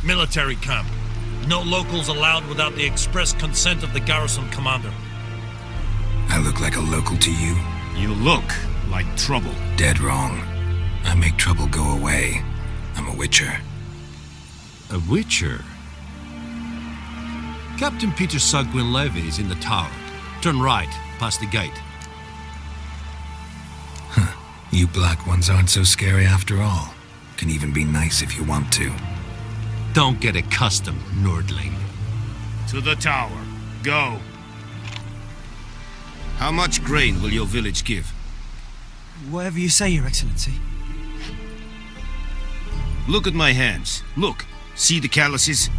Military camp. No locals allowed without the express consent of the garrison commander. I look like a local to you? You look like trouble. Dead wrong. I make trouble go away. I'm a witcher. A witcher? Captain Peter Saar Gwynleve is in the tower. Turn right, past the gate. You black ones aren't so scary after all. Can even be nice if you want to. Don't get accustomed, Nordling. To the tower. Go. How much grain will your village give? Whatever you say, Your Excellency. Look at my hands. Look. See the calluses?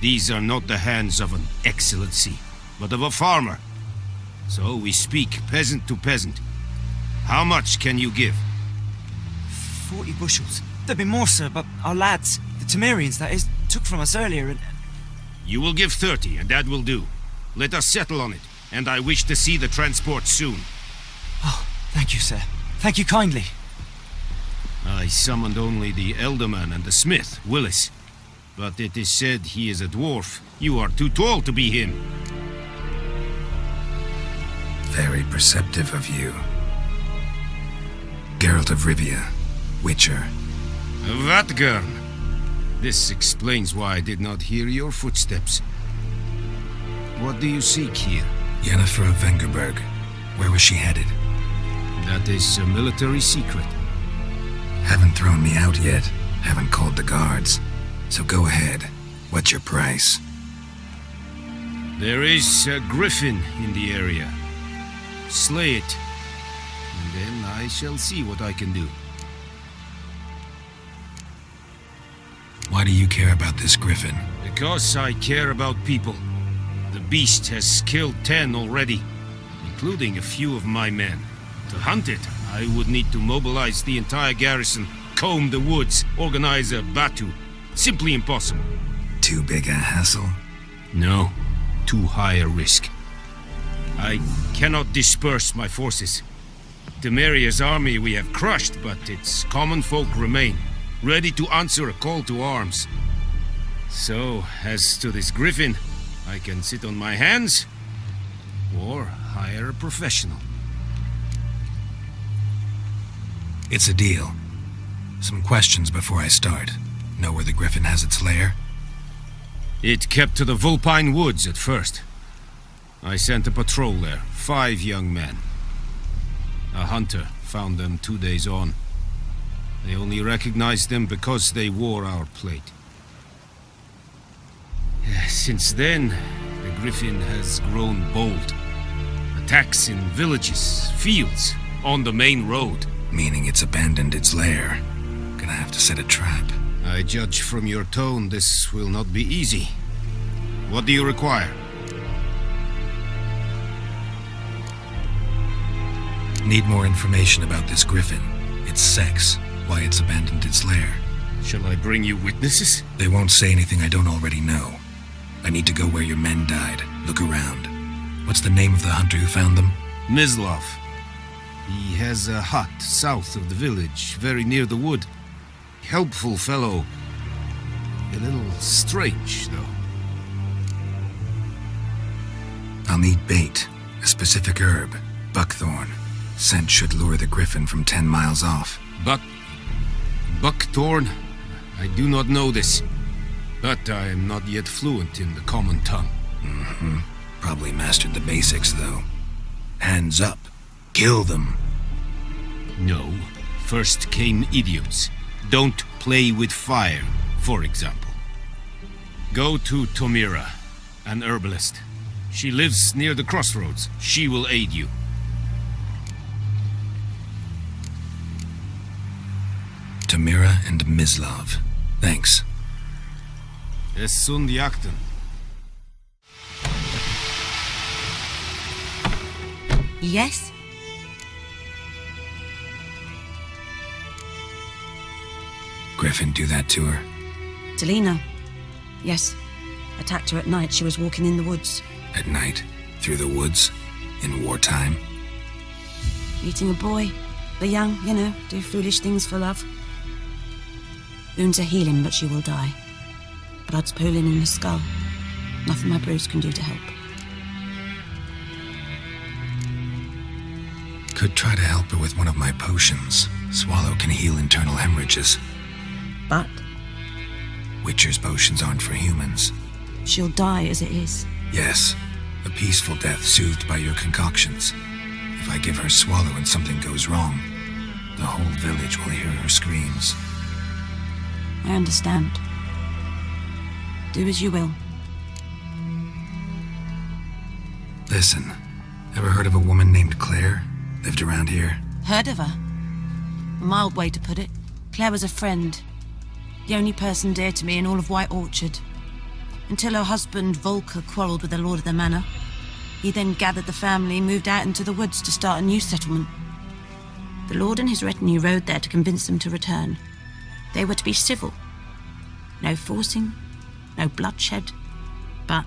These are not the hands of an excellency, but of a farmer. So we speak peasant to peasant. How much can you give? 40 bushels. There'd be more, sir, but our lads, the Temerians, that is, took from us earlier and... You will give 30, and that will do. Let us settle on it, and I wish to see the transport soon. Oh, thank you, sir. Thank you kindly. I summoned only the Elderman and the smith, Willis. But it is said he is a dwarf. You are too tall to be him. Very perceptive of you. Geralt of Rivia, Witcher. Vatgern. This explains why I did not hear your footsteps. What do you seek here? Yennefer of Vengerberg. Where was she headed? That is a military secret. Haven't thrown me out yet. Haven't called the guards. So go ahead. What's your price? There is a griffin in the area. Slay it. And then I shall see what I can do. Why do you care about this griffin? Because I care about people. The beast has killed 10 already, including a few of my men. To hunt it, I would need to mobilize the entire garrison, comb the woods, organize a batu. Simply impossible. Too big a hassle? No, too high a risk. I cannot disperse my forces. Temeria's army we have crushed, but its common folk remain, ready to answer a call to arms. So, as to this griffin, I can sit on my hands, or hire a professional. It's a deal. Some questions before I start. Know where the griffin has its lair? It kept to the Vulpine Woods at first. I sent a patrol there, 5 young men. A hunter found them 2 days on. They only recognized them because they wore our plate. Since then, the griffin has grown bold. Attacks in villages, fields, on the main road. Meaning it's abandoned its lair. Gonna have to set a trap. I judge from your tone this will not be easy. What do you require? Need more information about this griffin. Its sex, why it's abandoned its lair. Shall I bring you witnesses? They won't say anything I don't already know. I need to go where your men died. Look around. What's the name of the hunter who found them? Mislav. He has a hut south of the village, very near the wood. Helpful fellow. A little strange, though. I'll need bait. A specific herb. Buckthorn. Scent should lure the griffin from 10 miles off. Buckthorn? I do not know this. But I am not yet fluent in the common tongue. Mm-hmm. Probably mastered the basics, though. Hands up. Kill them. No. First came idiots. Don't play with fire, for example. Go to Tomira, an herbalist. She lives near the crossroads. She will aid you. Tomira and Mislav. Thanks. Es sunt jakten. Yes? Griffin do that to her? Delina. Yes. Attacked her at night. She was walking in the woods. At night? Through the woods? In wartime? Meeting a boy. The young, you know, do foolish things for love. Wounds are healing, but she will die. Blood's pooling in his skull. Nothing my brews can do to help. Could try to help her with one of my potions. Swallow can heal internal hemorrhages. But Witcher's potions aren't for humans. she'll die as it is. Yes, a peaceful death soothed by your concoctions. If I give her Swallow and something goes wrong, the whole village will hear her screams. I understand. Do as you will. Listen, ever heard of a woman named Claire? Lived around here? Heard of her? A mild way to put it. Claire was a friend. The only person dear to me in all of White Orchard. Until her husband, Volker, quarrelled with the lord of the manor. He then gathered the family and moved out into the woods to start a new settlement. The lord and his retinue rode there to convince them to return. They were to be civil. No forcing, no bloodshed. But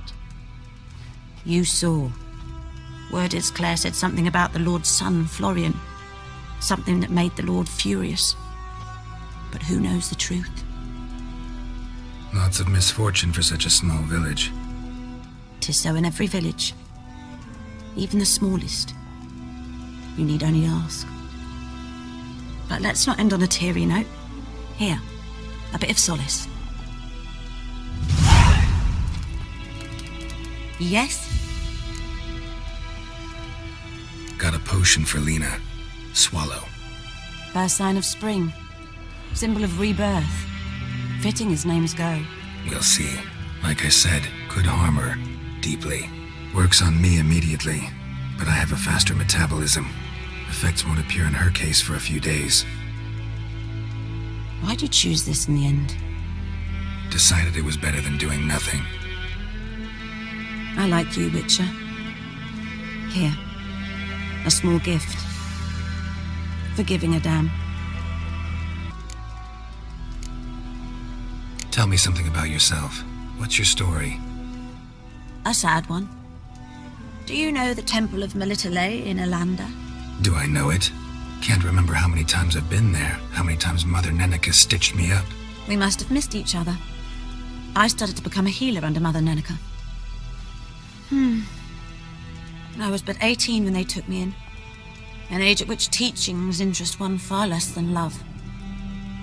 you saw. Word is Claire said something about the lord's son, Florian. Something that made the lord furious. But who knows the truth? Lots of misfortune for such a small village. 'Tis so in every village. Even the smallest. You need only ask. But let's not end on a teary note. Here, a bit of solace. Yes? Got a potion for Lena. Swallow. First sign of spring. Symbol of rebirth. Fitting as names go. We'll see. Like I said, could harm her. Deeply. Works on me immediately, but I have a faster metabolism. Effects won't appear in her case for a few days. Why'd you choose this in the end? Decided it was better than doing nothing. I like you, Witcher. Here. A small gift. For giving a damn. Tell me something about yourself. What's your story? A sad one. Do you know the Temple of Melitele in Alanda? Do I know it? Can't remember how many times I've been there, how many times Mother Neneka stitched me up. We must have missed each other. I started to become a healer under Mother Neneka. I was but 18 when they took me in. An age at which teachings interest one far less than love.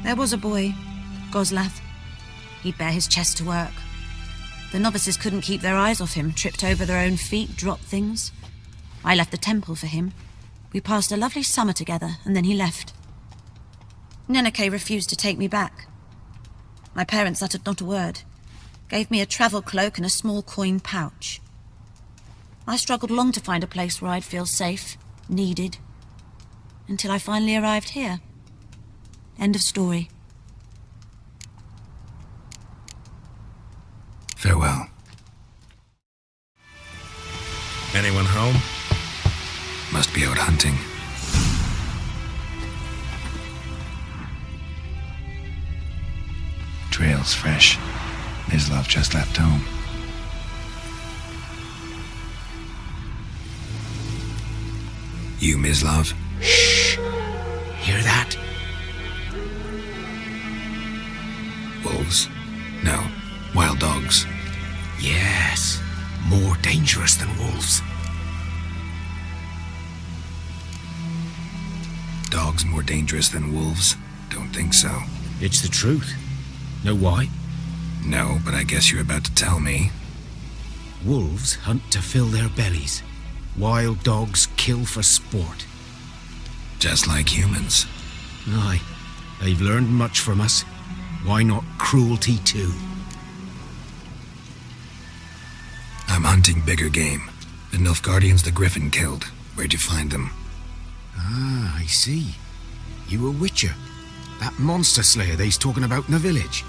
There was a boy, Goslav. He'd bare his chest to work. The novices couldn't keep their eyes off him, tripped over their own feet, dropped things. I left the temple for him. We passed a lovely summer together, and then he left. Neneke refused to take me back. My parents uttered not a word. Gave me a travel cloak and a small coin pouch. I struggled long to find a place where I'd feel safe, needed, until I finally arrived here. End of story. Farewell. Anyone home? Must be out hunting. Trail's fresh. Mislav just left home. You, Mislav? Hear that? Wolves? No. Wild dogs. Yes. More dangerous than wolves. Dogs more dangerous than wolves? Don't think so. It's the truth. Know why? No, but I guess you're about to tell me. Wolves hunt to fill their bellies. Wild dogs kill for sport. Just like humans. Aye. They've learned much from us. Why not cruelty too? I'm hunting bigger game. The Nilfgaardians the Griffin killed. Where'd you find them? Ah, I see. You a witcher. That monster slayer they's talking about in the village.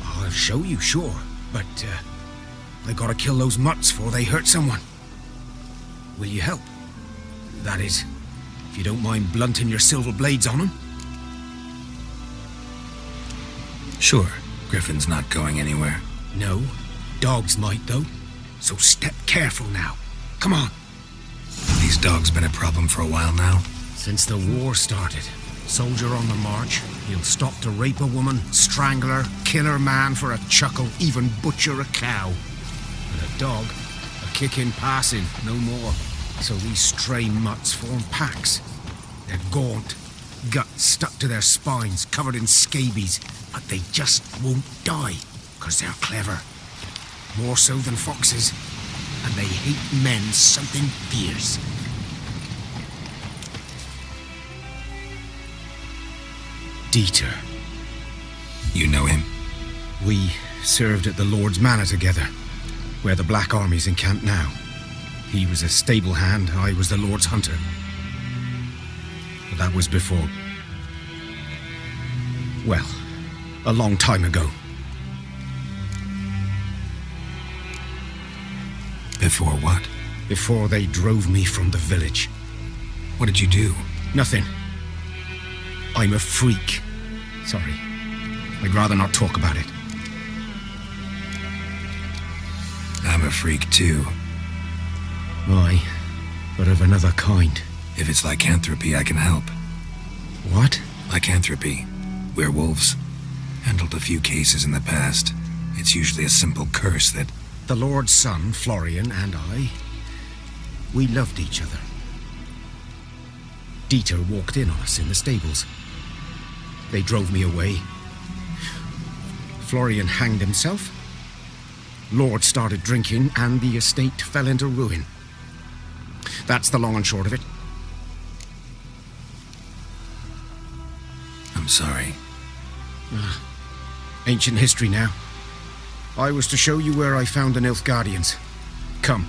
I'll show you, sure. But, they gotta kill those mutts before they hurt someone. Will you help? That is, if you don't mind blunting your silver blades on them. Sure. Griffin's not going anywhere. No, dogs might though. So step careful now. Come on. These dogs been a problem for a while now. Since the war started, soldier on the march, He'll stop to rape a woman, strangle her, kill her man for a chuckle, even butcher a cow. And a dog, a kick in passing, no more. So these stray mutts form packs. They're gaunt, guts stuck to their spines, covered in scabies, but they just won't die, 'cause they're clever. More so than foxes, and they hate men something fierce. Dieter. You know him? We served at the Lord's Manor together, where the Black Army's encamped now. He was a stable hand, I was the Lord's hunter. But that was before... well, a long time ago. Before what? Before they drove me from the village. What did you do? Nothing. I'm a freak. Sorry. I'd rather not talk about it. I'm a freak too. Aye, but of another kind. If it's lycanthropy, I can help. What? Lycanthropy. Werewolves. Handled a few cases in the past. It's usually a simple curse that... The Lord's son, Florian, and I, we loved each other. Dieter walked in on us in the stables. They drove me away. Florian hanged himself. Lord started drinking, and the estate fell into ruin. That's the long and short of it. I'm sorry. Ancient history now. I was to show you where I found the Nilfgaardians. Come.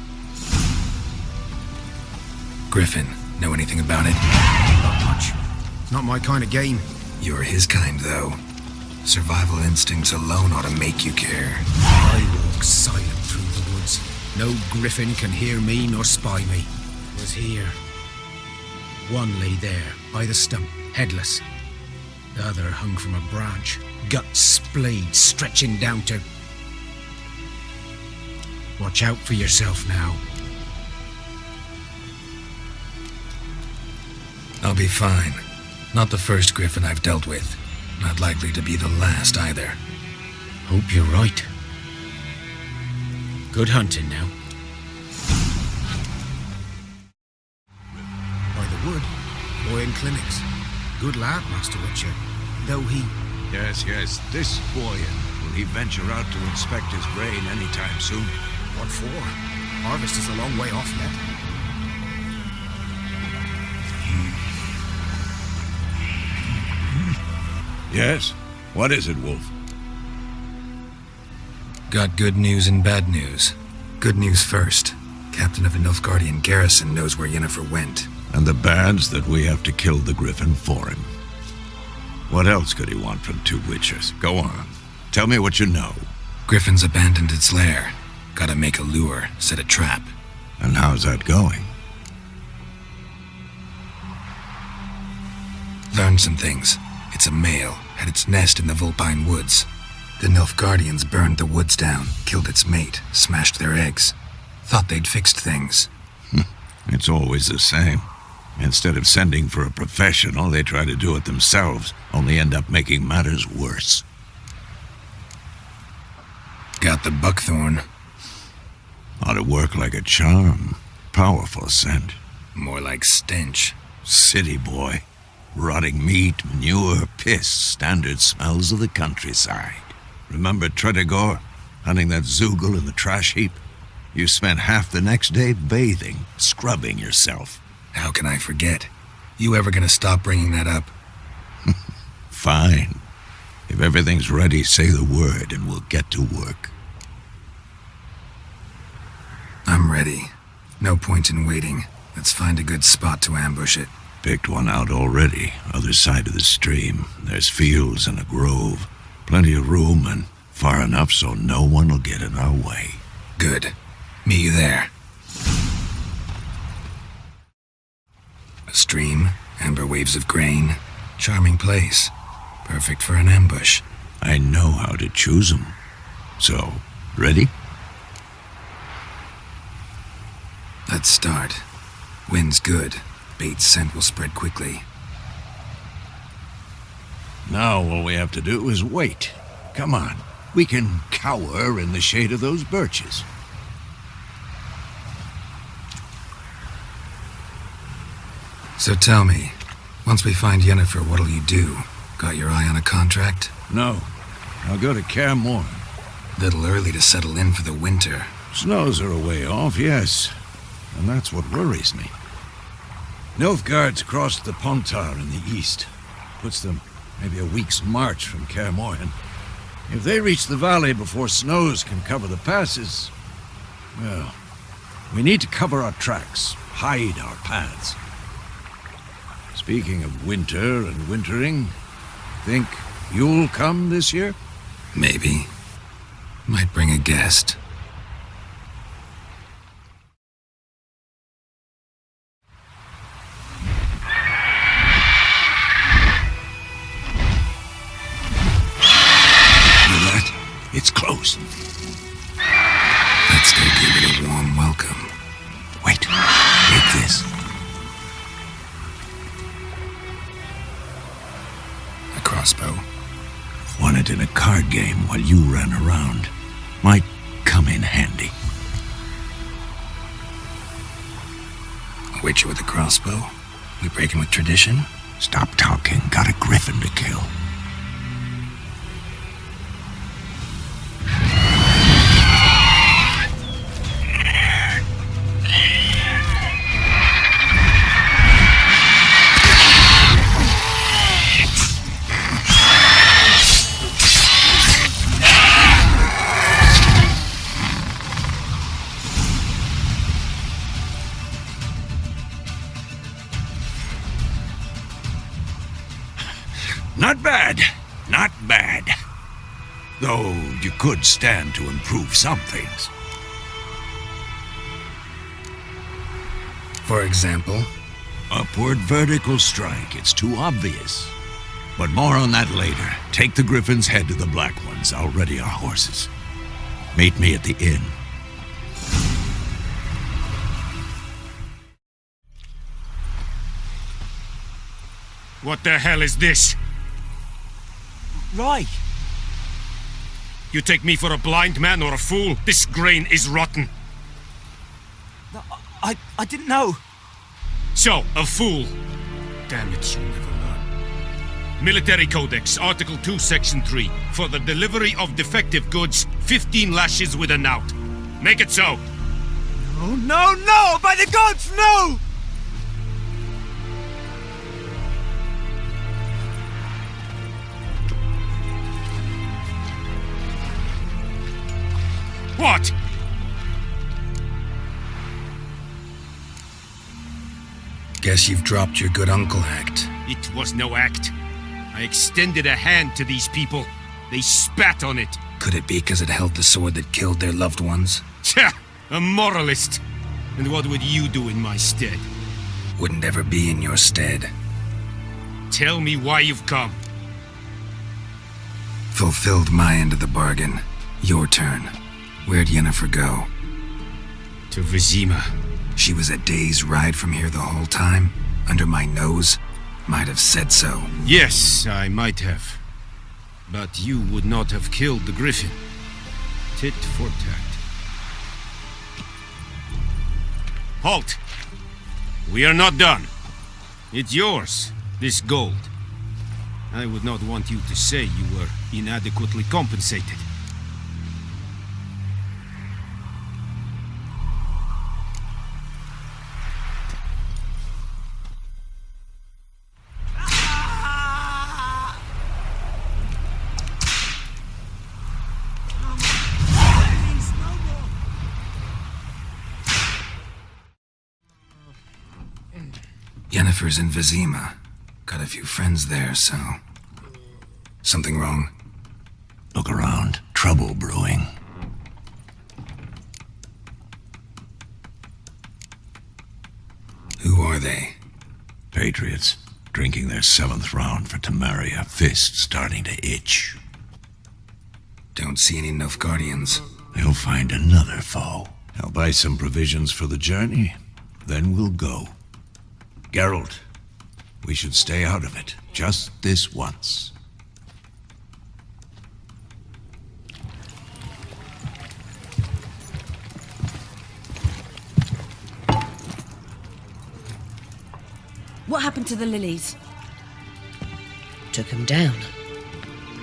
Griffin, know anything about it? Not much. Not my kind of game. You're his kind, though. Survival instincts alone ought to make you care. I walk silent through the woods. No griffin can hear me nor spy me. Was here. One lay there, by the stump, headless. The other hung from a branch, guts splayed, stretching down to... Watch out for yourself now. I'll be fine. Not the first griffin I've dealt with. Not likely to be the last either. Hope you're right. Good hunting now. By the wood, boy in clinics. Good lad, Master Witcher. Though he... Yes, this Boyan. Will he venture out to inspect his grain anytime soon? What for? Harvest is a long way off yet. Yes? What is it, Wolf? Got good news and bad news. Good news first. Captain of a Nilfgaardian garrison knows where Yennefer went. And the bad's that we have to kill the griffin for him. What else could he want from two witches? Go on. Tell me what you know. Griffin's abandoned its lair. Gotta make a lure, set a trap. And how's that going? Learned some things. It's a male, had its nest in the Vulpine Woods. The Nilfgaardians burned the woods down, killed its mate, smashed their eggs. Thought they'd fixed things. It's always the same. Instead of sending for a professional, they try to do it themselves, only end up making matters worse. Got the buckthorn. Ought to work like a charm. Powerful scent. More like stench. City boy. Rotting meat, manure, piss, standard smells of the countryside. Remember Tretogor? Hunting that Zoogle in the trash heap? You spent half the next day bathing, scrubbing yourself. How can I forget? You ever gonna stop bringing that up? Fine. If everything's ready, say the word and we'll get to work. I'm ready. No point in waiting. Let's find a good spot to ambush it. Picked one out already, other side of the stream. There's fields and a grove. Plenty of room and far enough so no one will get in our way. Good. Meet you there. A stream, amber waves of grain. Charming place. Perfect for an ambush. I know how to choose 'em. So, ready? Let's start. Wind's good. Bait's scent will spread quickly. Now all we have to do is wait. Come on. We can cower in the shade of those birches. So tell me, once we find Yennefer, what'll you do? Got your eye on a contract? No. I'll go to Kaer Morhen. Little early to settle in for the winter. Snows are a way off, yes. And that's what worries me. Nilfgaard's crossed the Pontar in the east. Puts them maybe a week's march from Kaer Morhen. If they reach the valley before snows can cover the passes, well, we need to cover our tracks, hide our paths. Speaking of winter and wintering, think you'll come this year? Maybe. Might bring a guest. It's close. Let's go give it a warm welcome. Wait, take this. A crossbow. Won it in a card game while you ran around. Might come in handy. A witcher with a crossbow? We breaking with tradition? Stop talking. Got a griffin to kill. Not bad. Not bad. Though you could stand to improve some things. For example? Upward vertical strike. It's too obvious. But more on that later. Take the Griffin's head to the Black Ones. I'll ready our horses. Meet me at the inn. What the hell is this? Right. You take me for a blind man or a fool? This grain is rotten. I didn't know. So, a fool. Damn it, you'll never learn. Military Codex, Article 2, Section 3. For the delivery of defective goods, 15 lashes with a knout. Make it so. Oh, no, no! By the gods, no! What? Guess you've dropped your good uncle act. It was no act. I extended a hand to these people. They spat on it. Could it be because it held the sword that killed their loved ones? Tja, a moralist. And what would you do in my stead? Wouldn't ever be in your stead. Tell me why you've come. Fulfilled my end of the bargain. Your turn. Where'd Yennefer go? To Vizima. She was a day's ride from here the whole time? Under my nose? Might have said so. Yes, I might have. But you would not have killed the Griffin. Tit for tat. Halt! We are not done. It's yours, this gold. I would not want you to say you were inadequately compensated. Yennefer's in Vizima. Got a few friends there, so... Something wrong? Look around. Trouble brewing. Who are they? Patriots. Drinking their 7th round for Temeria. Fist starting to itch. Don't see any Nilfgaardians. They'll find another foe. I'll buy some provisions for the journey. Then we'll go. Geralt, we should stay out of it. Just this once. What happened to the lilies? Took 'em down.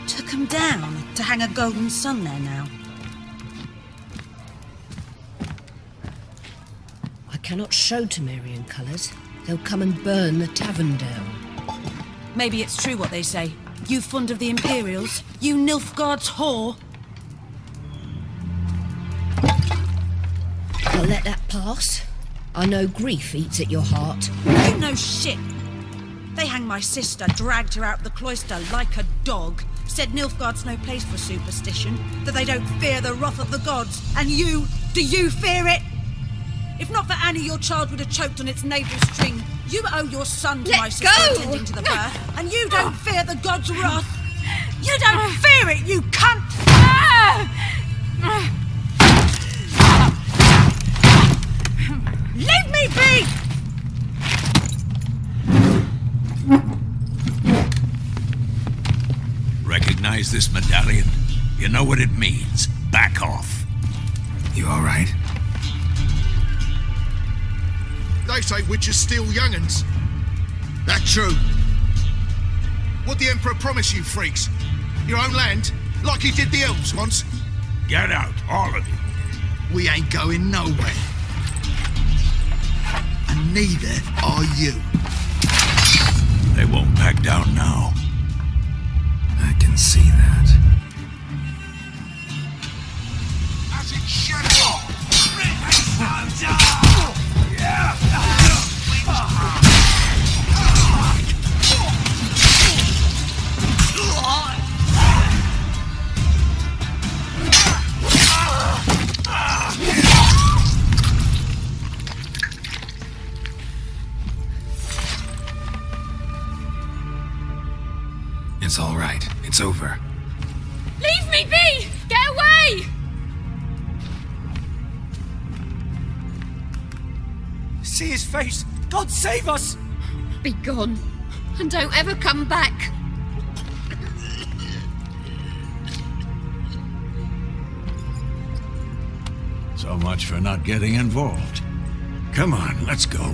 Took 'em down to hang a golden sun there now. I cannot show Temerian colours. They'll come and burn the tavern down. Maybe it's true what they say. You fond of the Imperials? You Nilfgaard's whore? I'll let that pass. I know grief eats at your heart. You know shit. They hanged my sister, dragged her out of the cloister like a dog, said Nilfgaard's no place for superstition, that they don't fear the wrath of the gods. And you, do you fear it? If not for Annie, your child would have choked on its navel string. You owe your son to my sister attending to the birth, and you don't fear the gods' wrath. You don't fear it, you cunt! Leave me be! Recognize this medallion? You know what it means. Back off. You all right? They say witches steal young'uns. That true? What the Emperor promise you, freaks? Your own land? Like he did the elves once? Get out, all of you. We ain't going nowhere. And neither are you. They won't back down now. I can see that. As it should be. It's all right. It's over. Leave me be! Get away! See his face! God save us! Be gone, and don't ever come back. So much for not getting involved. Come on, let's go.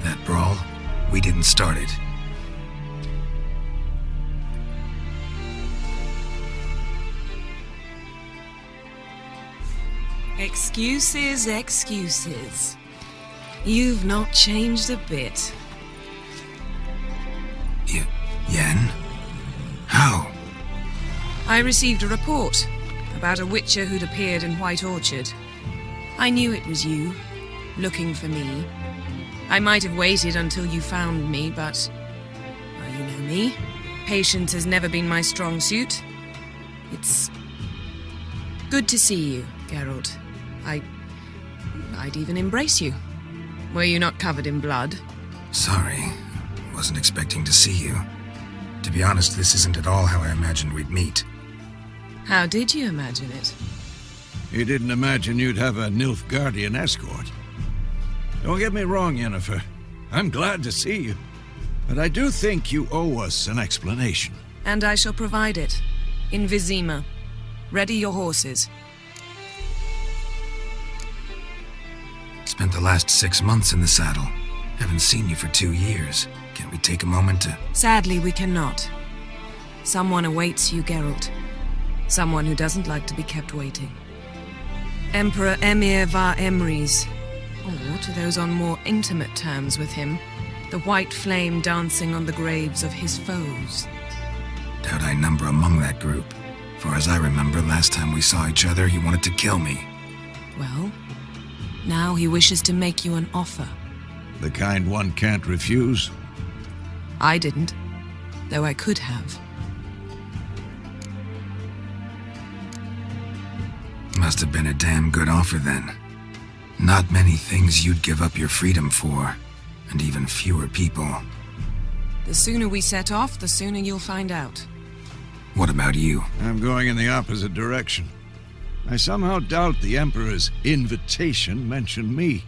That brawl, we didn't start it. Excuses, excuses. You've not changed a bit. Yen? How? I received a report about a witcher who'd appeared in White Orchard. I knew it was you, looking for me. I might have waited until you found me, but... well, you know me. Patience has never been my strong suit. It's... good to see you, Geralt. I'd even embrace you. Were you not covered in blood? Sorry. Wasn't expecting to see you. To be honest, this isn't at all how I imagined we'd meet. How did you imagine it? You didn't imagine you'd have a Nilfgaardian escort. Don't get me wrong, Yennefer. I'm glad to see you. But I do think you owe us an explanation. And I shall provide it. In Vizima. Ready your horses. Spent the last 6 months in the saddle. Haven't seen you for 2 years. Can't we take a moment to... Sadly, we cannot. Someone awaits you, Geralt. Someone who doesn't like to be kept waiting. Emperor Emir var Emrys. Or, to those on more intimate terms with him, the white flame dancing on the graves of his foes. Doubt I number among that group. For as I remember, last time we saw each other, he wanted to kill me. Well, now he wishes to make you an offer. The kind one can't refuse. I didn't, though I could have. Must have been a damn good offer then. Not many things you'd give up your freedom for, and even fewer people. The sooner we set off, the sooner you'll find out. What about you? I'm going in the opposite direction. I somehow doubt the Emperor's invitation mentioned me.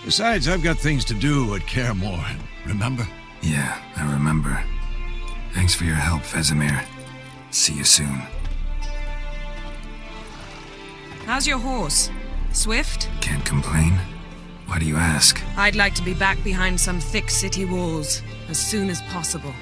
Besides, I've got things to do at Kaer Morhen, remember? Yeah, I remember. Thanks for your help, Vesemir. See you soon. How's your horse? Swift? Can't complain. Why do you ask? I'd like to be back behind some thick city walls as soon as possible.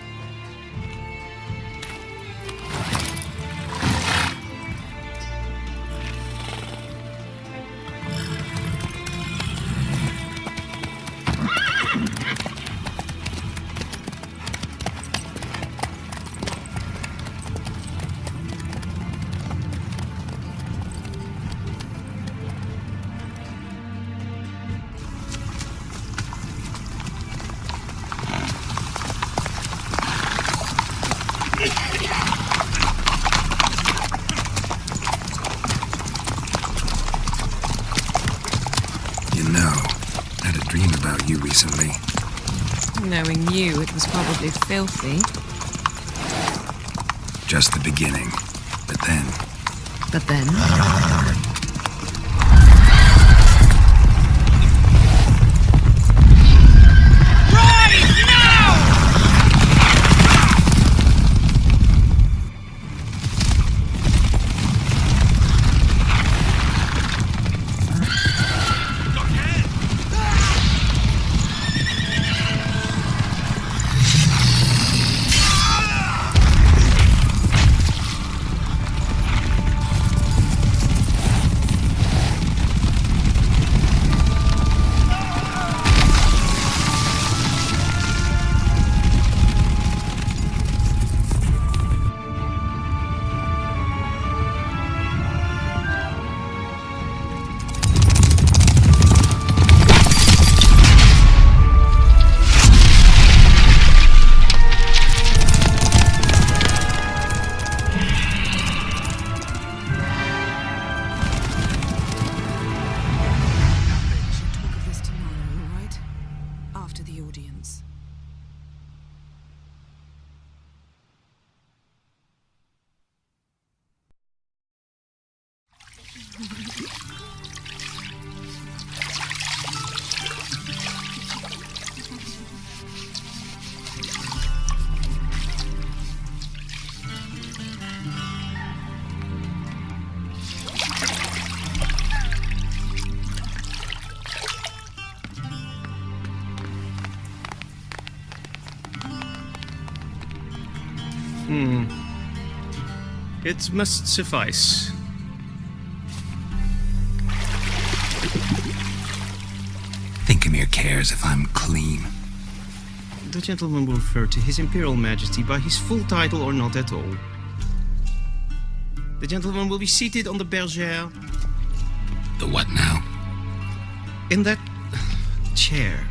You recently. Knowing you, it was probably filthy. Just the beginning. But then... But then? It must suffice. Thinkamere cares if I'm clean. The gentleman will refer to His Imperial Majesty by his full title or not at all. The gentleman will be seated on the bergère. The what now? In that chair.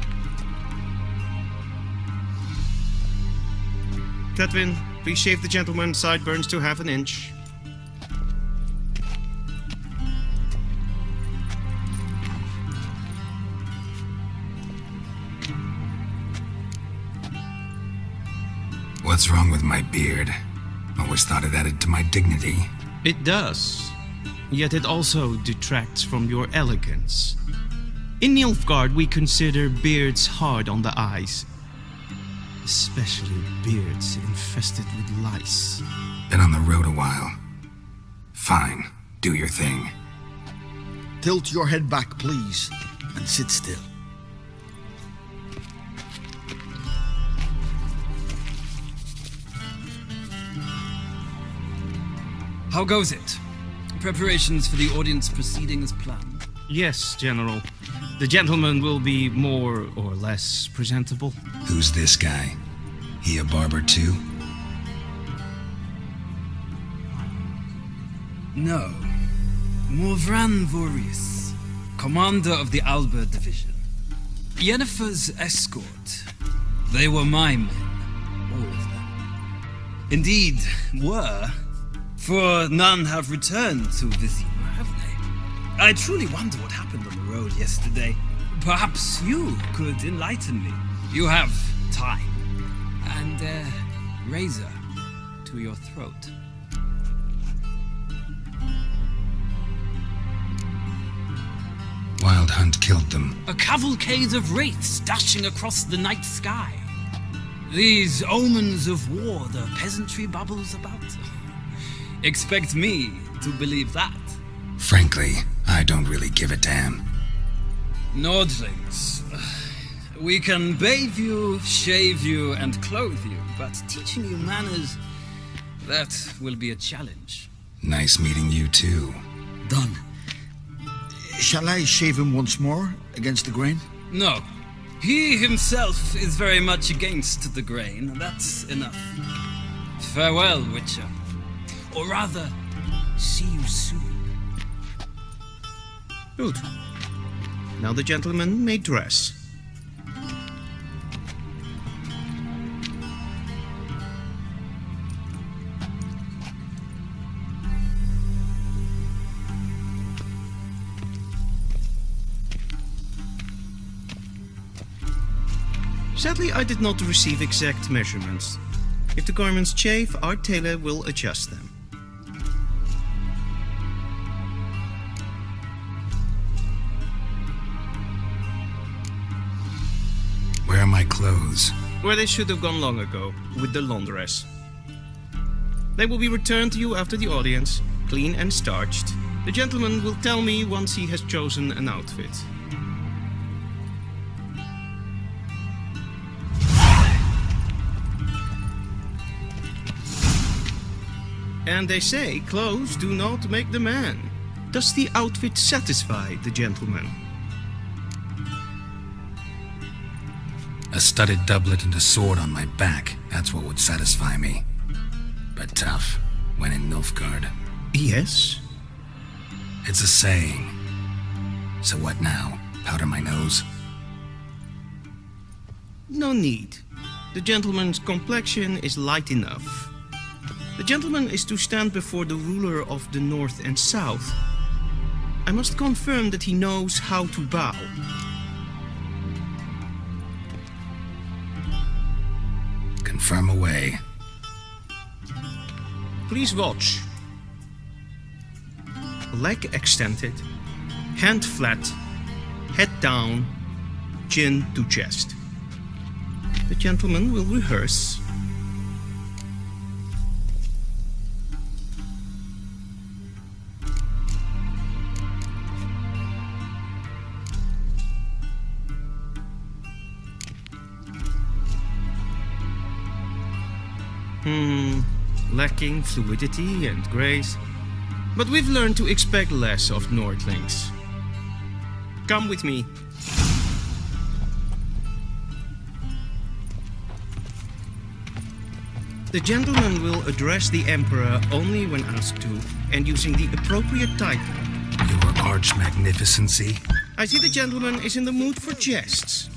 Cletwin, please shave the gentleman's sideburns to half an inch. What's wrong with my beard? Always thought it added to my dignity. It does. Yet it also detracts from your elegance. In Nilfgaard, we consider beards hard on the eyes. Especially beards infested with lice. Been on the road a while. Fine, do your thing. Tilt your head back, please, and sit still. How goes it? Preparations for the audience proceeding as planned? Yes, General. The gentleman will be more or less presentable. Who's this guy? He a barber too? No. Morvran Vorius, commander of the Alba Division. Yennefer's escort. They were my men, all of them. Indeed, were. For none have returned to Vizima, have they? I truly wonder what happened on the road yesterday. Perhaps you could enlighten me. You have time. And a razor to your throat. Wild Hunt killed them. A cavalcade of wraiths dashing across the night sky. These omens of war the peasantry bubbles about. Expect me to believe that? Frankly, I don't really give a damn. Nordlings. We can bathe you, shave you, and clothe you, but teaching you manners, that will be a challenge. Nice meeting you too. Done. Shall I shave him once more against the grain? No. He himself is very much against the grain. That's enough. Farewell, Witcher. Or rather, see you soon. Good. Now the gentleman may dress. Sadly, I did not receive exact measurements. If the garments chafe, our tailor will adjust them. Where are my clothes? Where they should have gone long ago, with the laundress. They will be returned to you after the audience, clean and starched. The gentleman will tell me once he has chosen an outfit. And they say clothes do not make the man. Does the outfit satisfy the gentleman? A studded doublet and a sword on my back, that's what would satisfy me. But tough, when in Nilfgaard. Yes. It's a saying. So what now? Powder my nose? No need. The gentleman's complexion is light enough. The gentleman is to stand before the ruler of the North and South. I must confirm that he knows how to bow. Confirm away. Please watch. Leg extended, hand flat, head down, chin to chest. The gentleman will rehearse. Lacking fluidity and grace. But we've learned to expect less of Nordlings. Come with me. The gentleman will address the Emperor only when asked to, and using the appropriate title. Your Arch-Magnificency? I see the gentleman is in the mood for jests.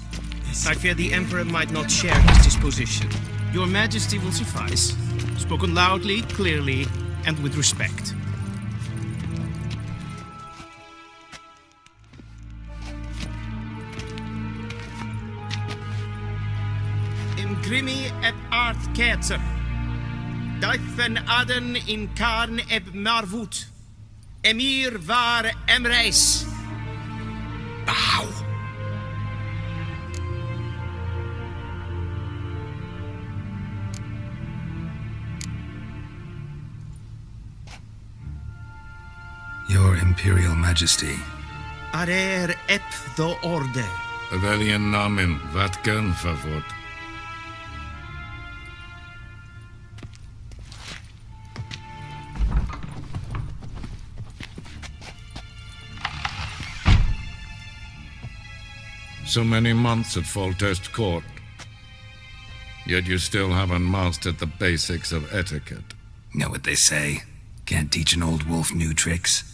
I fear the Emperor might not share his disposition. Your Majesty will suffice. Spoken loudly, clearly, and with respect. Imgrimi et art ketzer. Duifen aden in karn eb marvoet. Emir var emreis. Bow. Your Imperial Majesty. Arer ep the orde. Veljen namen, vatken favort. So many months at Foltest Court. Yet you still haven't mastered the basics of etiquette. Know what they say? Can't teach an old wolf new tricks.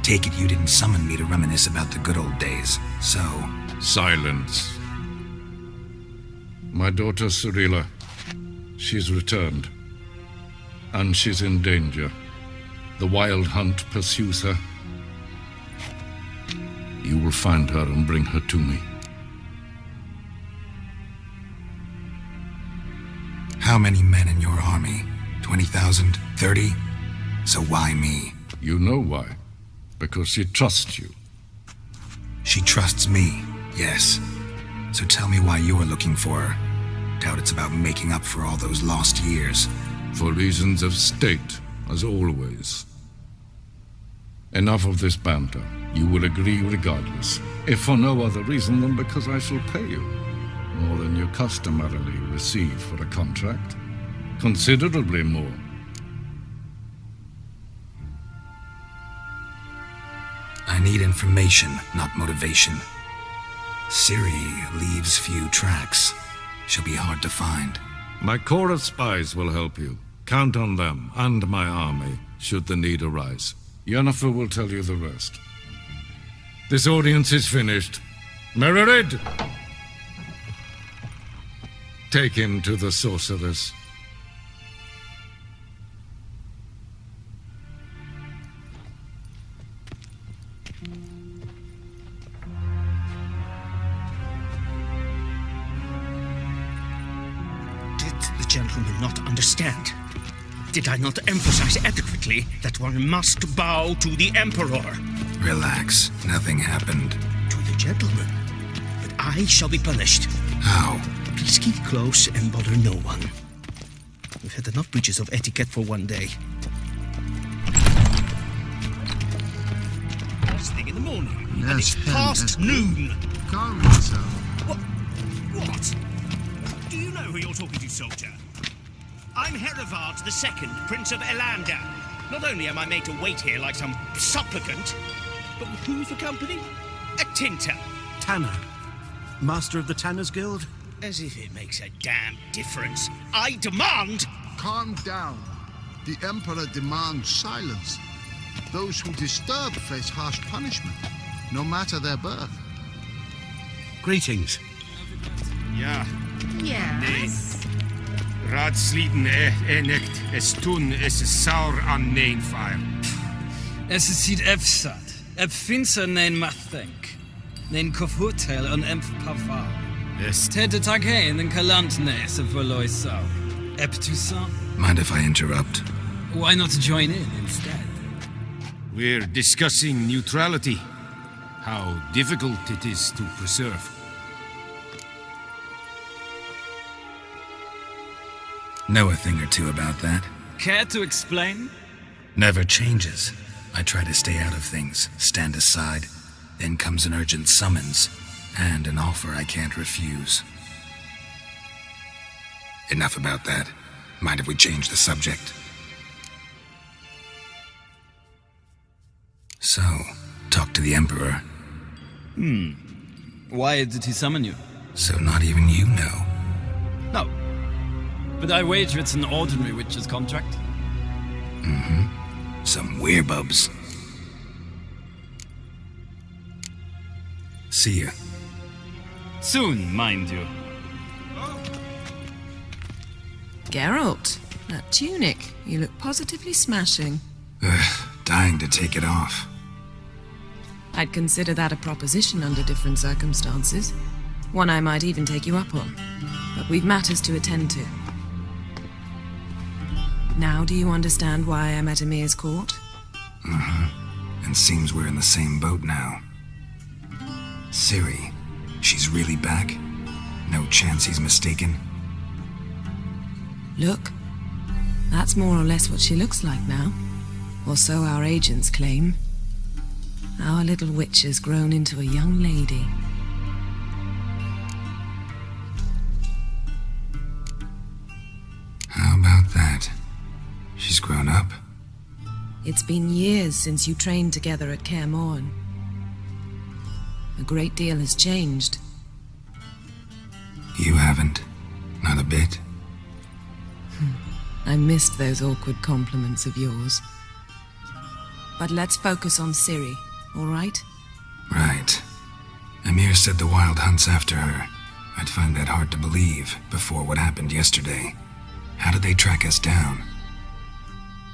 Take it you didn't summon me to reminisce about the good old days, so... Silence. My daughter Cyrilla, she's returned. And she's in danger. The Wild Hunt pursues her. You will find her and bring her to me. How many men in your army? 20,000? 30? So why me? You know why. Because she trusts you. She trusts me, yes. So tell me why you're looking for her. Doubt it's about making up for all those lost years. For reasons of state, as always. Enough of this banter. You will agree regardless, if for no other reason than because I shall pay you more than you customarily receive for a contract. Considerably more. I need information, not motivation. Ciri leaves few tracks. She'll be hard to find. My corps of spies will help you. Count on them, and my army, should the need arise. Yennefer will tell you the rest. This audience is finished. Mererid! Take him to the sorceress. Did the gentleman not understand? Did I not emphasize adequately that one must bow to the Emperor? Relax. Nothing happened. To the gentleman. But I shall be punished. How? Please keep close and bother no one. We've had enough breaches of etiquette for one day. First thing in the morning. And it's past noon. Calm yourself. What? Do you know who you're talking to, soldier? I'm Herivard II, Prince of Elander. Not only am I made to wait here like some supplicant, but with who for company? A tinter. Tanner. Master of the Tanners Guild? As if it makes a damn difference. I demand... Calm down. The Emperor demands silence. Those who disturb face harsh punishment, no matter their birth. Greetings. Ja. Yes. Raadsleden nicht. Es tun, es ist sauer an nein fire. Es is siet efsat. Ep finser nein mathenk. Nein kofurtel an emf pavar. Yes. Tete tag hein den kalant se verloi sau. Ep Toussaint. Mind if I interrupt? Why not join in instead? We're discussing neutrality. How difficult it is to preserve. Know a thing or two about that. Care to explain? Never changes. I try to stay out of things, stand aside. Then comes an urgent summons, and an offer I can't refuse. Enough about that. Mind if we change the subject? So, talk to the Emperor. Why did he summon you? So not even you know. No. But I wager it's an ordinary witch's contract. Some werebubs. See ya. Soon, mind you. Geralt, that tunic. You look positively smashing. Dying to take it off. I'd consider that a proposition under different circumstances. One I might even take you up on. But we've matters to attend to. Now do you understand why I'm at Emir's court? And seems we're in the same boat now. Ciri, she's really back? No chance he's mistaken? Look, that's more or less what she looks like now. Or so our agents claim. Our little witch has grown into a young lady. How about that? She's grown up? It's been years since you trained together at Kaer Morhen. A great deal has changed. You haven't. Not a bit. I missed those awkward compliments of yours. But let's focus on Ciri, all right? Right. Emir said the Wild Hunt's after her. I'd find that hard to believe before what happened yesterday. How did they track us down?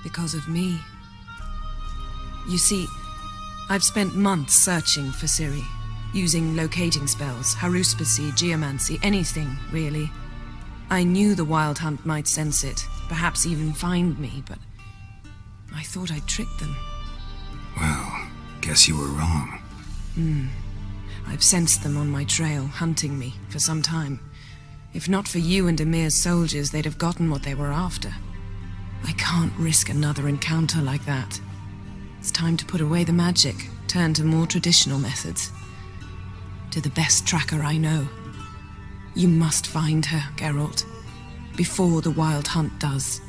Because of me. You see, I've spent months searching for Ciri, using locating spells, haruspicy, geomancy, anything, really. I knew the Wild Hunt might sense it, perhaps even find me, but I thought I'd tricked them. Well, guess you were wrong. I've sensed them on my trail, hunting me, for some time. If not for you and Emir's soldiers, they'd have gotten what they were after. I can't risk another encounter like that. It's time to put away the magic, turn to more traditional methods. To the best tracker I know. You must find her, Geralt, before the Wild Hunt does.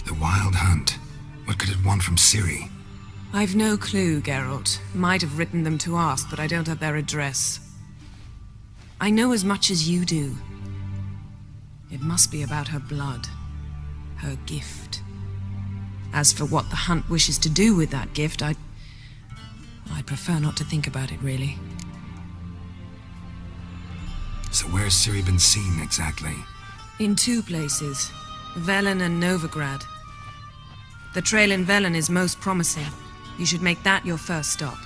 The Wild Hunt? What could it want from Ciri? I've no clue, Geralt. Might have written them to ask, but I don't have their address. I know as much as you do. It must be about her blood. Her gift. As for what the Hunt wishes to do with that gift, I'd prefer not to think about it, really. So where's Ciri been seen, exactly? In two places. Velen and Novigrad. The trail in Velen is most promising. You should make that your first stop.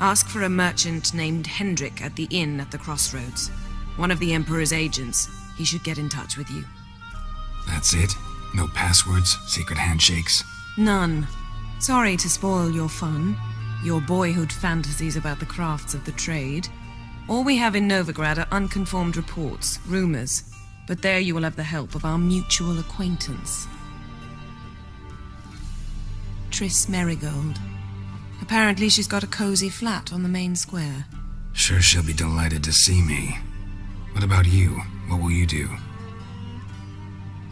Ask for a merchant named Hendrik at the inn at the crossroads. One of the Emperor's agents. He should get in touch with you. That's it? No passwords, secret handshakes? None. Sorry to spoil your fun, your boyhood fantasies about the crafts of the trade. All we have in Novigrad are unconfirmed reports, rumors. But there you will have the help of our mutual acquaintance. Triss Merigold. Apparently she's got a cozy flat on the main square. Sure she'll be delighted to see me. What about you? What will you do?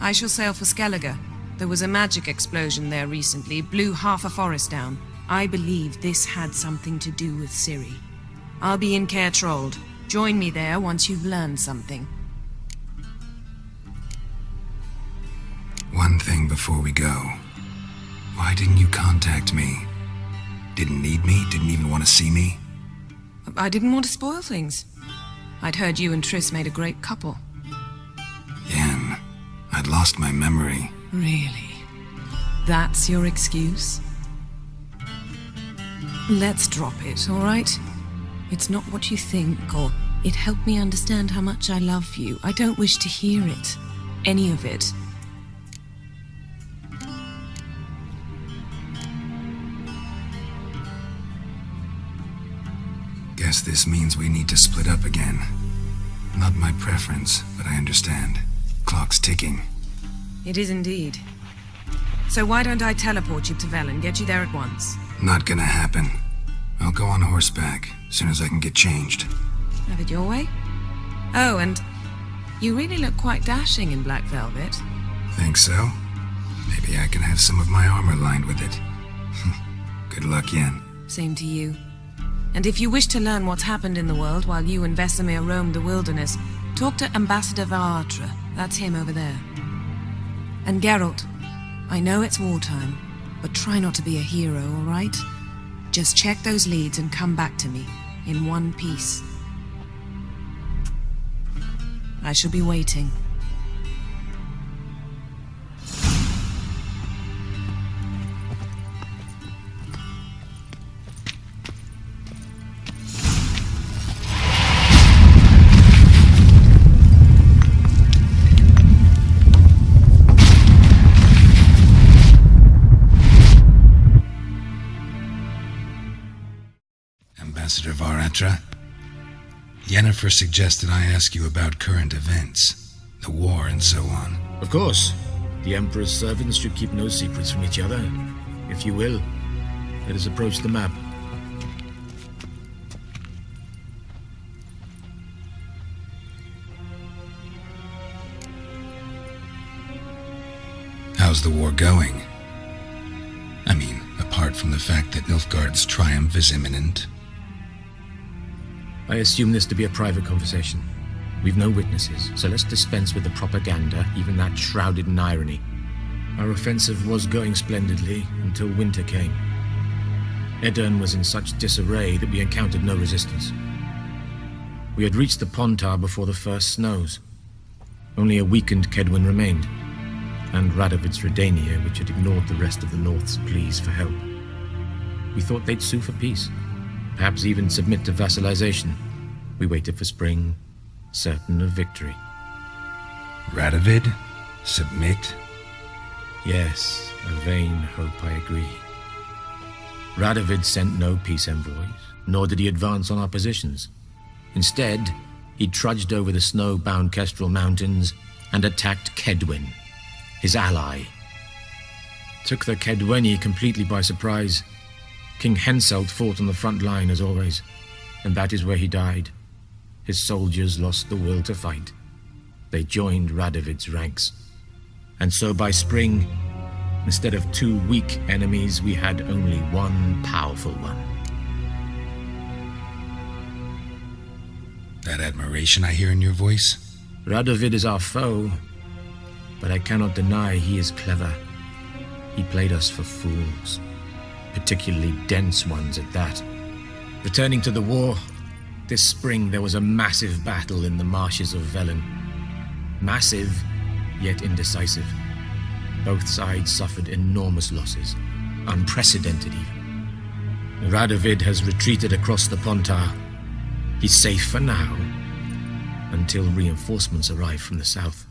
I shall sail for Skellige. There was a magic explosion there recently, blew half a forest down. I believe this had something to do with Ciri. I'll be in Caer Trolde. Join me there once you've learned something. One thing before we go. Why didn't you contact me? Didn't need me? Didn't even want to see me? I didn't want to spoil things. I'd heard you and Triss made a great couple. Yen, I'd lost my memory. Really? That's your excuse? Let's drop it, all right? It's not what you think, or it helped me understand how much I love you. I don't wish to hear it. Any of it. Guess this means we need to split up again. Not my preference, but I understand. Clock's ticking. It is indeed. So why don't I teleport you to Velen, get you there at once? Not gonna happen. I'll go on horseback, as soon as I can get changed. Have it your way? Oh, and you really look quite dashing in black velvet. Think so? Maybe I can have some of my armor lined with it. Good luck, Yen. Same to you. And if you wish to learn what's happened in the world while you and Vesemir roamed the wilderness, talk to Ambassador Varatra. That's him over there. And Geralt, I know it's wartime, but try not to be a hero, all right? Just check those leads and come back to me, in one piece. I shall be waiting. Ambassador Varatra, Yennefer suggested I ask you about current events, the war and so on. Of course. The Emperor's servants should keep no secrets from each other. If you will, let us approach the map. How's the war going? I mean, apart from the fact that Nilfgaard's triumph is imminent. I assume this to be a private conversation. We've no witnesses, so let's dispense with the propaganda, even that shrouded in irony. Our offensive was going splendidly until winter came. Edirn was in such disarray that we encountered no resistance. We had reached the Pontar before the first snows. Only a weakened Kedwin remained, and Radovid's Redania, which had ignored the rest of the North's pleas for help. We thought they'd sue for peace, perhaps even submit to vassalization. We waited for spring, certain of victory. Radovid? Submit? Yes, a vain hope, I agree. Radovid sent no peace envoys, nor did he advance on our positions. Instead, he trudged over the snow-bound Kestrel Mountains and attacked Kedwen, his ally. Took the Kedweni completely by surprise. King Henselt fought on the front line as always, and that is where he died. His soldiers lost the will to fight. They joined Radovid's ranks. And so by spring, instead of 2 weak enemies, we had only one powerful one. That admiration I hear in your voice? Radovid is our foe, but I cannot deny he is clever. He played us for fools, particularly dense ones at that. Returning to the war, this spring there was a massive battle in the marshes of Velen. Massive, yet indecisive. Both sides suffered enormous losses, unprecedented even. Radovid has retreated across the Pontar. He's safe for now, until reinforcements arrive from the south.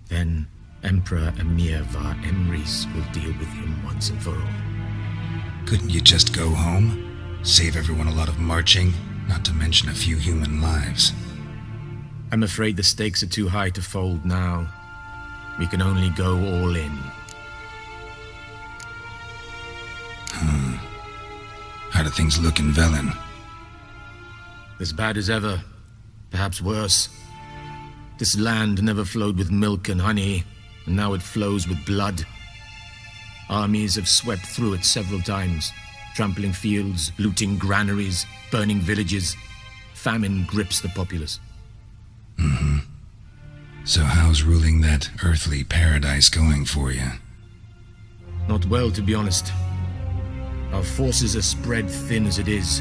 Then Emperor Emir var Emrys will deal with him once and for all. Couldn't you just go home? Save everyone a lot of marching, not to mention a few human lives. I'm afraid the stakes are too high to fold now. We can only go all in. How do things look in Velen? As bad as ever, perhaps worse. This land never flowed with milk and honey, and now it flows with blood. Armies have swept through it several times, trampling fields, looting granaries, burning villages. Famine grips the populace. So how's ruling that earthly paradise going for you? Not well, to be honest. Our forces are spread thin as it is,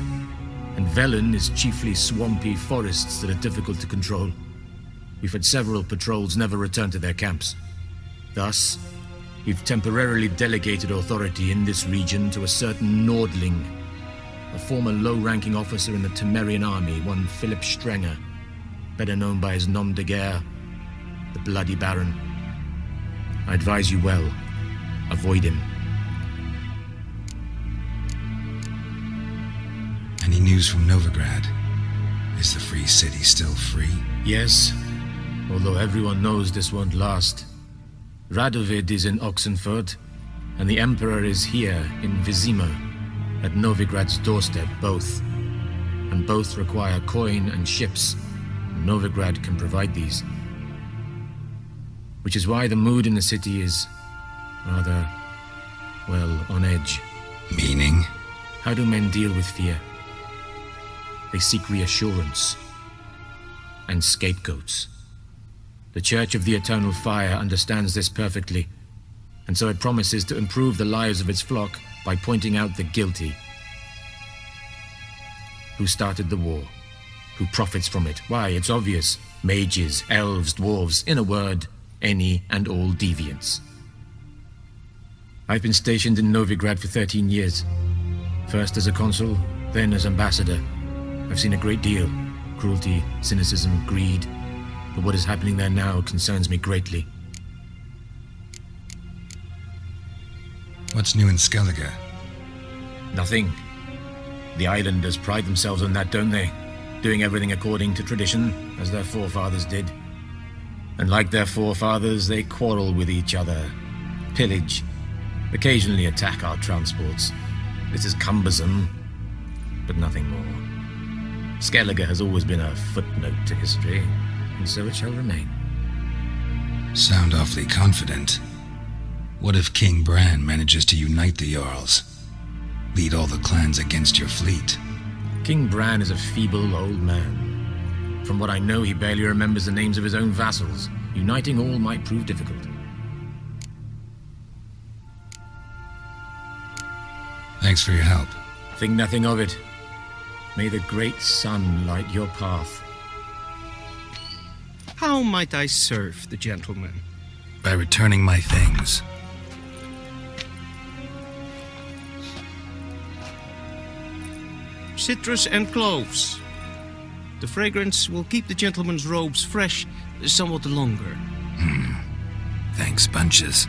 and Velen is chiefly swampy forests that are difficult to control. We've had several patrols never return to their camps. Thus, we've temporarily delegated authority in this region to a certain Nordling, a former low-ranking officer in the Temerian army, one Philip Strenger, better known by his nom de guerre, the Bloody Baron. I advise you well. Avoid him. Any news from Novigrad? Is the free city still free? Yes, although everyone knows this won't last. Radovid is in Oxenfurt, and the Emperor is here in Vizima, at Novigrad's doorstep, both. And both require coin and ships. Novigrad can provide these. Which is why the mood in the city is rather, well, on edge. Meaning? How do men deal with fear? They seek reassurance and scapegoats. The Church of the Eternal Fire understands this perfectly, and so it promises to improve the lives of its flock by pointing out the guilty. Who started the war? Who profits from it? Why, it's obvious. Mages, elves, dwarves, in a word, any and all deviants. I've been stationed in Novigrad for 13 years. First as a consul, then as ambassador. I've seen a great deal. Cruelty, cynicism, greed. But what is happening there now concerns me greatly. What's new in Skellige? Nothing. The islanders pride themselves on that, don't they? Doing everything according to tradition, as their forefathers did. And like their forefathers, they quarrel with each other, pillage, occasionally attack our transports. This is cumbersome, but nothing more. Skellige has always been a footnote to history, and so it shall remain. Sound awfully confident. What if King Bran manages to unite the Jarls? Lead all the clans against your fleet? King Bran is a feeble old man. From what I know, he barely remembers the names of his own vassals. Uniting all might prove difficult. Thanks for your help. Think nothing of it. May the great sun light your path. How might I serve the gentleman? By returning my things. Citrus and cloves. The fragrance will keep the gentleman's robes fresh somewhat longer. Thanks, bunches.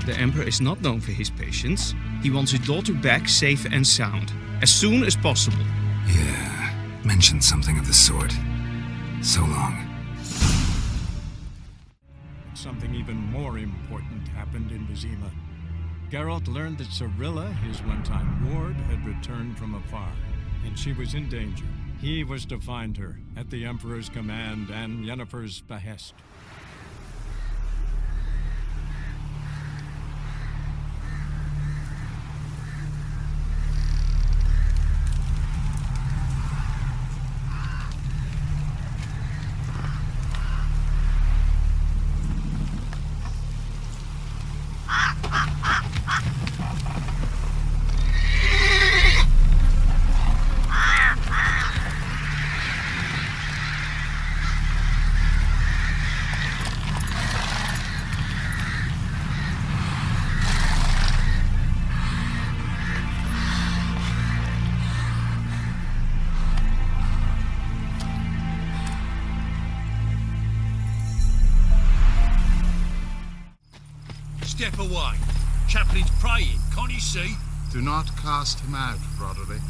The Emperor is not known for his patience. He wants his daughter back safe and sound, as soon as possible. Yeah, mentioned something of the sort. So long. Something even more important happened in Vizima. Geralt learned that Cirilla, his one-time ward, had returned from afar, and she was in danger. He was to find her, at the Emperor's command and Yennefer's behest. Step away. Chaplain's praying, can't you see? Do not cast him out, Roderick.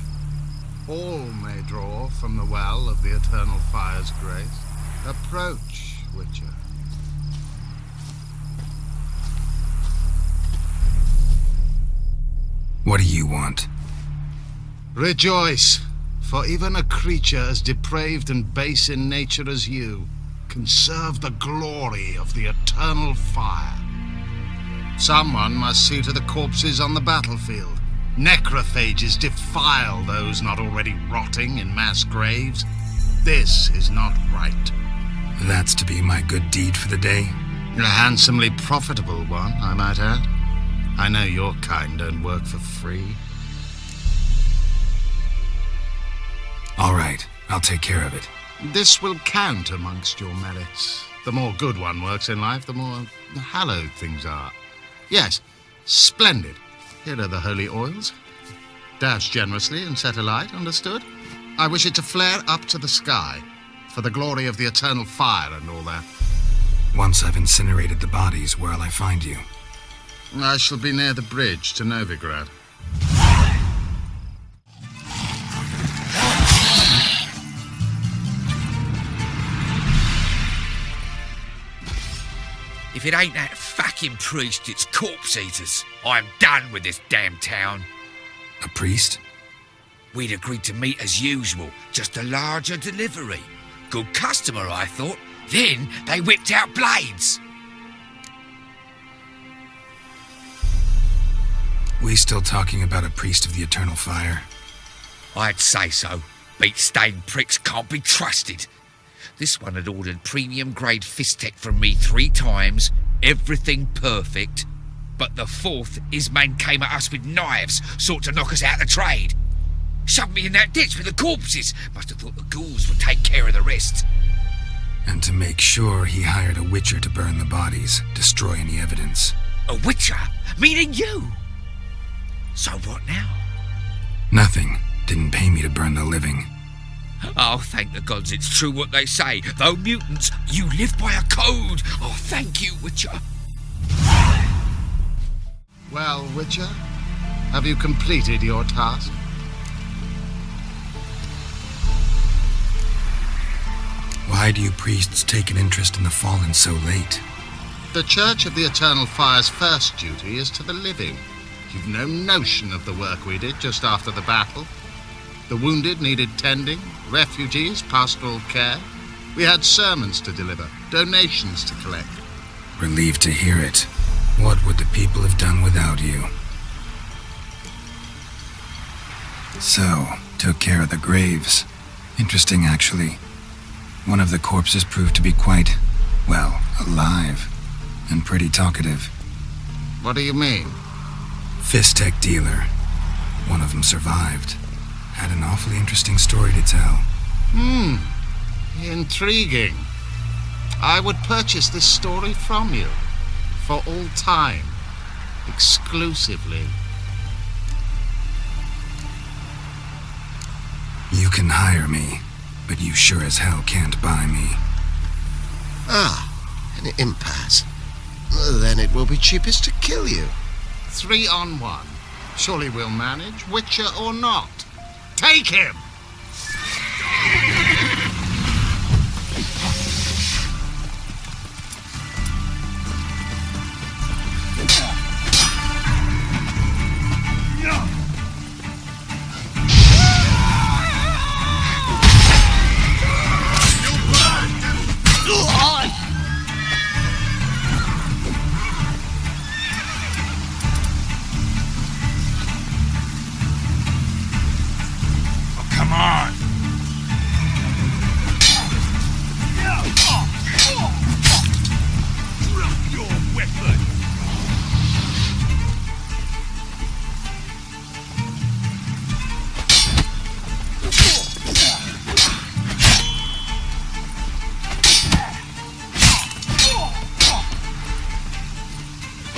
All may draw from the well of the Eternal Fire's grace. Approach, Witcher. What do you want? Rejoice, for even a creature as depraved and base in nature as you can serve the glory of the Eternal Fire. Someone must see to the corpses on the battlefield. Necrophages defile those not already rotting in mass graves. This is not right. That's to be my good deed for the day? A handsomely profitable one, I might add. I know your kind don't work for free. All right, I'll take care of it. This will count amongst your merits. The more good one works in life, the more hallowed things are. Yes, splendid. Here are the holy oils. Dash generously and set alight, understood? I wish it to flare up to the sky, for the glory of the Eternal Fire and all that. Once I've incinerated the bodies, where'll I find you? I shall be near the bridge to Novigrad. If it ain't that fucking priest, it's corpse eaters. I'm done with this damn town. A priest? We'd agreed to meet as usual, just a larger delivery. Good customer, I thought. Then they whipped out blades. We still talking about a priest of the Eternal Fire? I'd say so. Beat-stained pricks can't be trusted. This one had ordered premium-grade Fistech from me 3 times, everything perfect. But the 4th, his man came at us with knives, sought to knock us out of trade. Shoved me in that ditch with the corpses. Must have thought the ghouls would take care of the rest. And to make sure, he hired a witcher to burn the bodies, destroy any evidence. A witcher? Meaning you? So what now? Nothing. Didn't pay me to burn the living. Oh, thank the gods it's true what they say. Though mutants, you live by a code. Oh, thank you, Witcher. Well, Witcher, have you completed your task? Why do you priests take an interest in the fallen so late? The Church of the Eternal Fire's first duty is to the living. You've no notion of the work we did just after the battle. The wounded needed tending, refugees, pastoral care. We had sermons to deliver, donations to collect. Relieved to hear it. What would the people have done without you? So, took care of the graves. Interesting, actually. One of the corpses proved to be quite, well, alive. And pretty talkative. What do you mean? Fistech dealer. One of them survived. Had an awfully interesting story to tell. Intriguing. I would purchase this story from you. For all time. Exclusively. You can hire me, but you sure as hell can't buy me. Ah, an impasse. Then it will be cheapest to kill you. 3 on 1. Surely we'll manage, Witcher or not. Take him! Come on! Drop your weapon!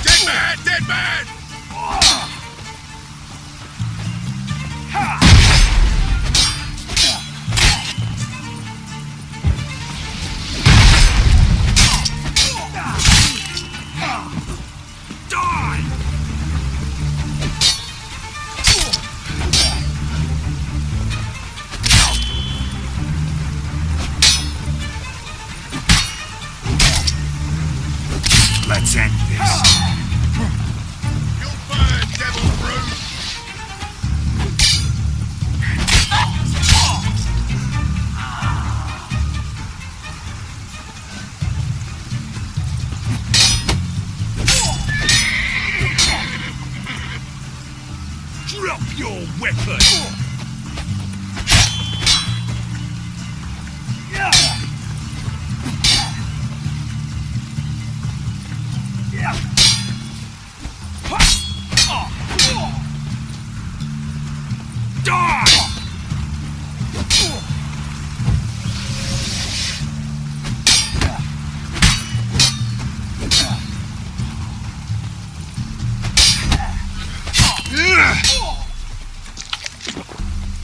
Dead man! Dead man! Let's end this. You'll burn, devil brute! Drop your weapon!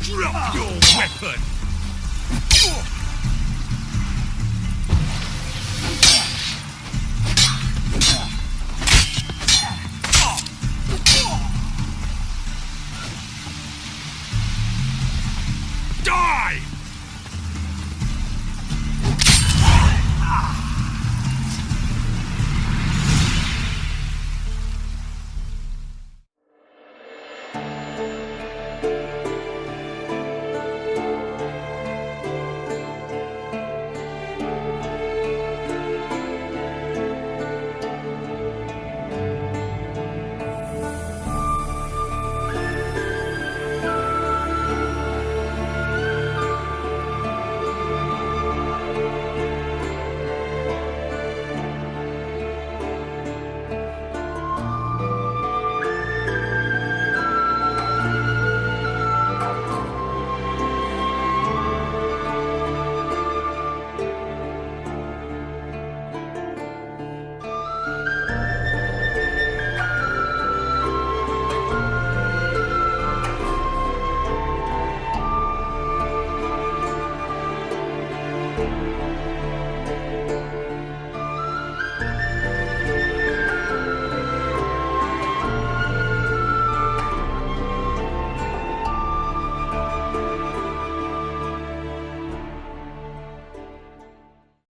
Drop your weapon!